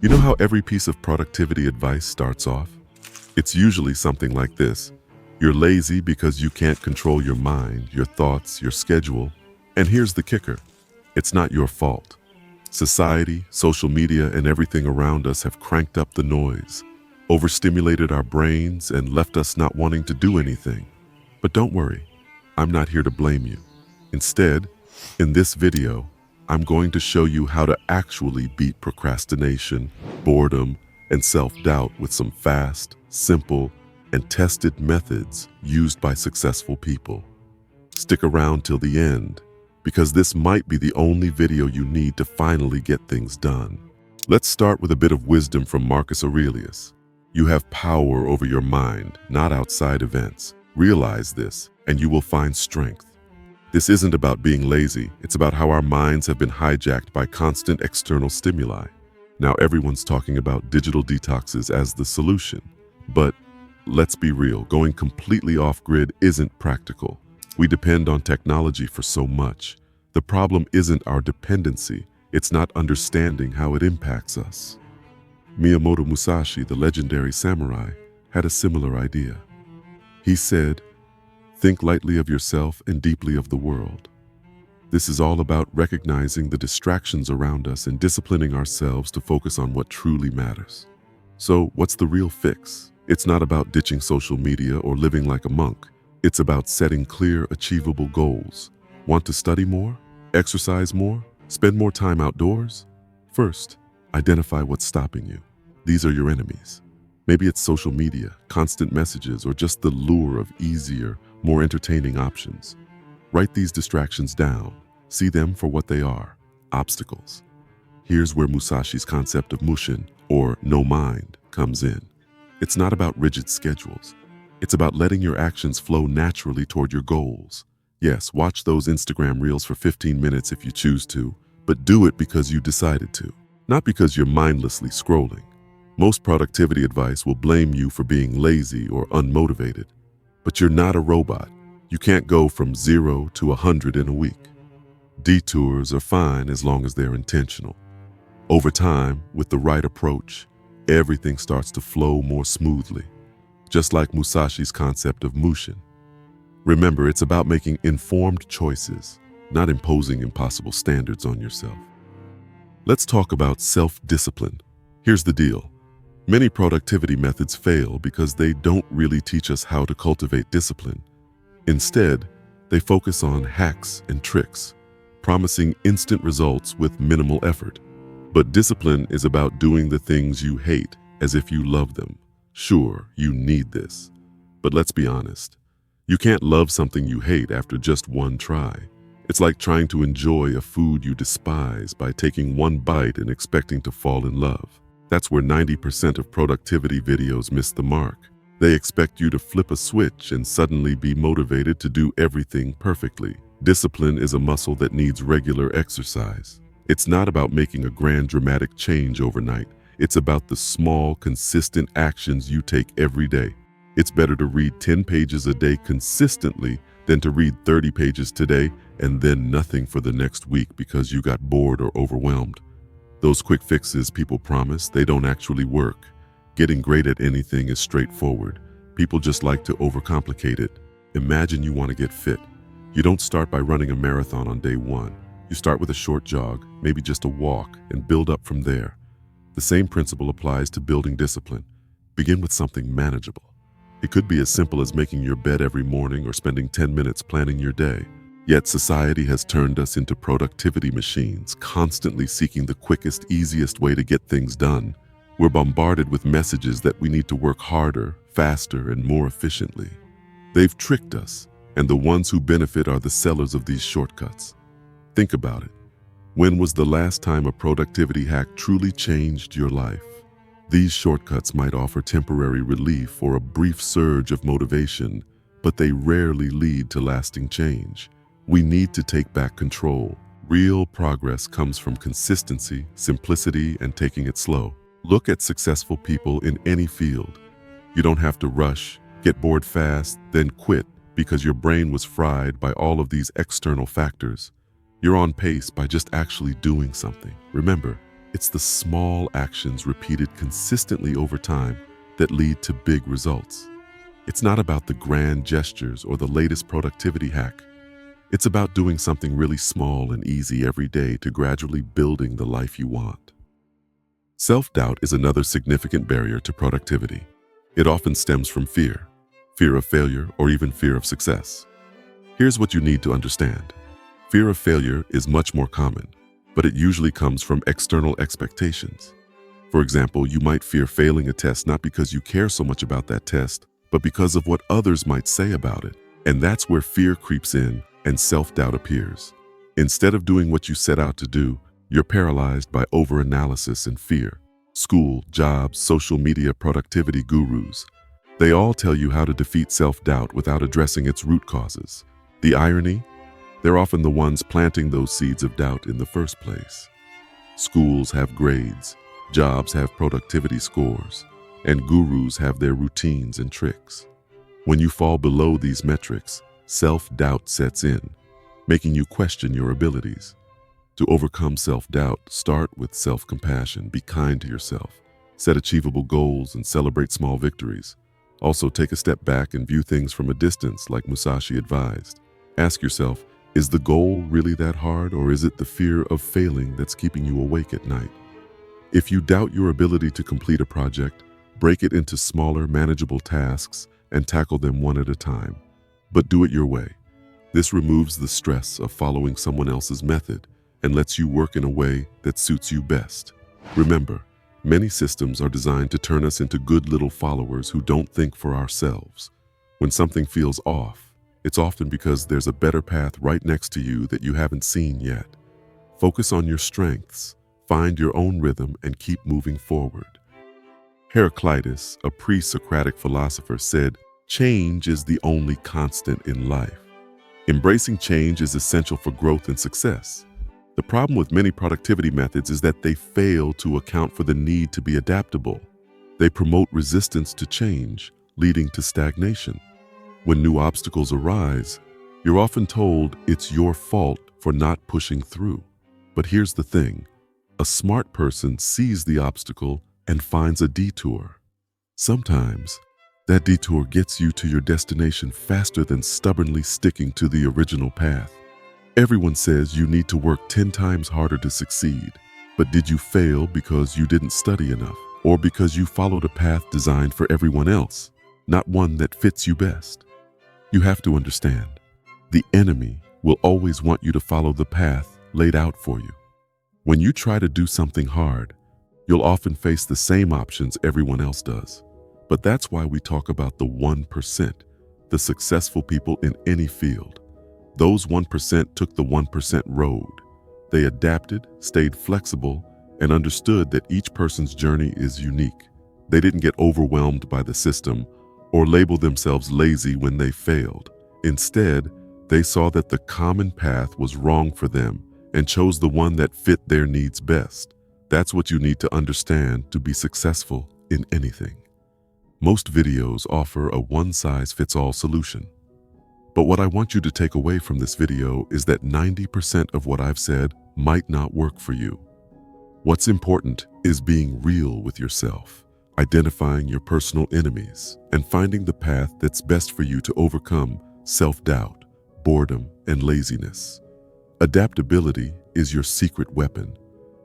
You know how every piece of productivity advice starts off? It's usually something like this. You're lazy because you can't control your mind, your thoughts, your schedule. And here's the kicker. It's not your fault. Society, social media, and everything around us have cranked up the noise, overstimulated our brains, and left us not wanting to do anything. But don't worry, I'm not here to blame you. Instead, in this video, I'm going to show you how to actually beat procrastination, boredom, and self-doubt with some fast, simple, and tested methods used by successful people. Stick around till the end, because this might be the only video you need to finally get things done. Let's start with a bit of wisdom from Marcus Aurelius. You have power over your mind, not outside events. Realize this, and you will find strength. This isn't about being lazy, it's about how our minds have been hijacked by constant external stimuli. Now everyone's talking about digital detoxes as the solution. But let's be real, going completely off-grid isn't practical. We depend on technology for so much. The problem isn't our dependency, it's not understanding how it impacts us. Miyamoto Musashi, the legendary samurai, had a similar idea. He said, "Think lightly of yourself and deeply of the world." This is all about recognizing the distractions around us and disciplining ourselves to focus on what truly matters. So, what's the real fix? It's not about ditching social media or living like a monk. It's about setting clear, achievable goals. Want to study more? Exercise more? Spend more time outdoors? First, identify what's stopping you. These are your enemies. Maybe it's social media, constant messages, or just the lure of easier, more entertaining options. Write these distractions down. See them for what they are, obstacles. Here's where Musashi's concept of mushin, or no mind, comes in. It's not about rigid schedules. It's about letting your actions flow naturally toward your goals. Yes, watch those Instagram reels for 15 minutes if you choose to, but do it because you decided to, not because you're mindlessly scrolling. Most productivity advice will blame you for being lazy or unmotivated. But you're not a robot. You can't go from 0 to 100 in a week. Detours are fine as long as they're intentional. Over time, with the right approach, everything starts to flow more smoothly, just like Musashi's concept of mushin. Remember, it's about making informed choices, not imposing impossible standards on yourself. Let's talk about self-discipline. Here's the deal. Many productivity methods fail because they don't really teach us how to cultivate discipline. Instead, they focus on hacks and tricks, promising instant results with minimal effort. But discipline is about doing the things you hate as if you love them. Sure, you need this. But let's be honest. You can't love something you hate after just one try. It's like trying to enjoy a food you despise by taking one bite and expecting to fall in love. That's where 90% of productivity videos miss the mark. They expect you to flip a switch and suddenly be motivated to do everything perfectly. Discipline is a muscle that needs regular exercise. It's not about making a grand dramatic change overnight. It's about the small, consistent actions you take every day. It's better to read 10 pages a day consistently than to read 30 pages today and then nothing for the next week because you got bored or overwhelmed. Those quick fixes people promise, they don't actually work. Getting great at anything is straightforward. People just like to overcomplicate it. Imagine you want to get fit. You don't start by running a marathon on day one. You start with a short jog, maybe just a walk, and build up from there. The same principle applies to building discipline. Begin with something manageable. It could be as simple as making your bed every morning or spending 10 minutes planning your day. Yet society has turned us into productivity machines, constantly seeking the quickest, easiest way to get things done. We're bombarded with messages that we need to work harder, faster, and more efficiently. They've tricked us, and the ones who benefit are the sellers of these shortcuts. Think about it. When was the last time a productivity hack truly changed your life? These shortcuts might offer temporary relief or a brief surge of motivation, but they rarely lead to lasting change. We need to take back control. Real progress comes from consistency, simplicity, and taking it slow. Look at successful people in any field. You don't have to rush, get bored fast, then quit because your brain was fried by all of these external factors. You're on pace by just actually doing something. Remember, It's the small actions repeated consistently over time that lead to big results. It's not about the grand gestures or the latest productivity hack. It's about doing something really small and easy every day to gradually building the life you want. Self-doubt is another significant barrier to productivity. It often stems from fear of failure, or even fear of success. Here's what you need to understand. Fear of failure is much more common, but it usually comes from external expectations. For example, you might fear failing a test not because you care so much about that test, but because of what others might say about it. And that's where fear creeps in and self-doubt appears. Instead of doing what you set out to do, you're paralyzed by overanalysis and fear. School, jobs, social media, productivity gurus, they all tell you how to defeat self-doubt without addressing its root causes. The irony? They're often the ones planting those seeds of doubt in the first place. Schools have grades, jobs have productivity scores, and gurus have their routines and tricks. When you fall below these metrics, self-doubt sets in, making you question your abilities. To overcome self-doubt, start with self-compassion. Be kind to yourself. Set achievable goals and celebrate small victories. Also, take a step back and view things from a distance, like Musashi advised. Ask yourself, is the goal really that hard, or is it the fear of failing that's keeping you awake at night? If you doubt your ability to complete a project, break it into smaller, manageable tasks and tackle them one at a time. But do it your way. This removes the stress of following someone else's method and lets you work in a way that suits you best. Remember, many systems are designed to turn us into good little followers who don't think for ourselves. When something feels off, it's often because there's a better path right next to you that you haven't seen yet. Focus on your strengths, find your own rhythm, and keep moving forward. Heraclitus, a pre-Socratic philosopher, said, "Change is the only constant in life." Embracing change is essential for growth and success. The problem with many productivity methods is that they fail to account for the need to be adaptable. They promote resistance to change, leading to stagnation. When new obstacles arise, you're often told it's your fault for not pushing through. But here's the thing. A smart person sees the obstacle and finds a detour. Sometimes, that detour gets you to your destination faster than stubbornly sticking to the original path. Everyone says you need to work 10 times harder to succeed. But did you fail because you didn't study enough, or because you followed a path designed for everyone else, not one that fits you best? You have to understand, the enemy will always want you to follow the path laid out for you. When you try to do something hard, you'll often face the same options everyone else does. But that's why we talk about the 1%, the successful people in any field. Those 1% took the 1% road. They adapted, stayed flexible, and understood that each person's journey is unique. They didn't get overwhelmed by the system or label themselves lazy when they failed. Instead, they saw that the common path was wrong for them and chose the one that fit their needs best. That's what you need to understand to be successful in anything. Most videos offer a one-size-fits-all solution. But what I want you to take away from this video is that 90% of what I've said might not work for you. What's important is being real with yourself, identifying your personal enemies, and finding the path that's best for you to overcome self-doubt, boredom, and laziness. Adaptability is your secret weapon.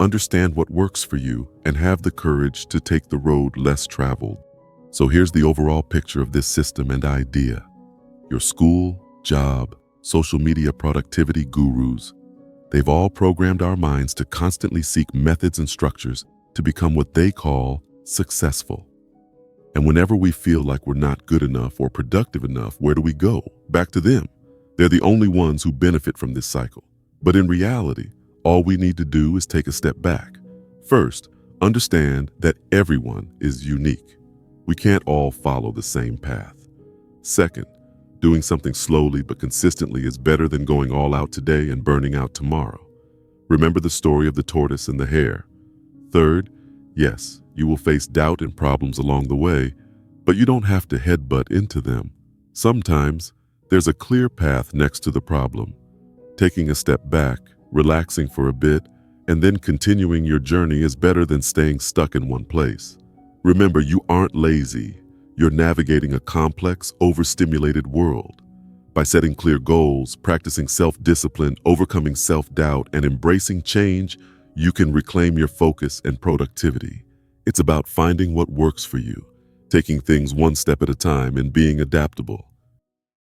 Understand what works for you and have the courage to take the road less traveled. So here's the overall picture of this system and idea. Your school, job, social media productivity gurus, they've all programmed our minds to constantly seek methods and structures to become what they call successful. And whenever we feel like we're not good enough or productive enough, where do we go? Back to them. They're the only ones who benefit from this cycle. But in reality, all we need to do is take a step back. First, understand that everyone is unique. We can't all follow the same path. Second, doing something slowly but consistently is better than going all out today and burning out tomorrow. Remember the story of the tortoise and the hare. Third, yes, you will face doubt and problems along the way, but you don't have to headbutt into them. Sometimes, there's a clear path next to the problem. Taking a step back, relaxing for a bit, and then continuing your journey is better than staying stuck in one place. Remember, you aren't lazy. You're navigating a complex, overstimulated world. By setting clear goals, practicing self-discipline, overcoming self-doubt, and embracing change, you can reclaim your focus and productivity. It's about finding what works for you, taking things one step at a time, and being adaptable.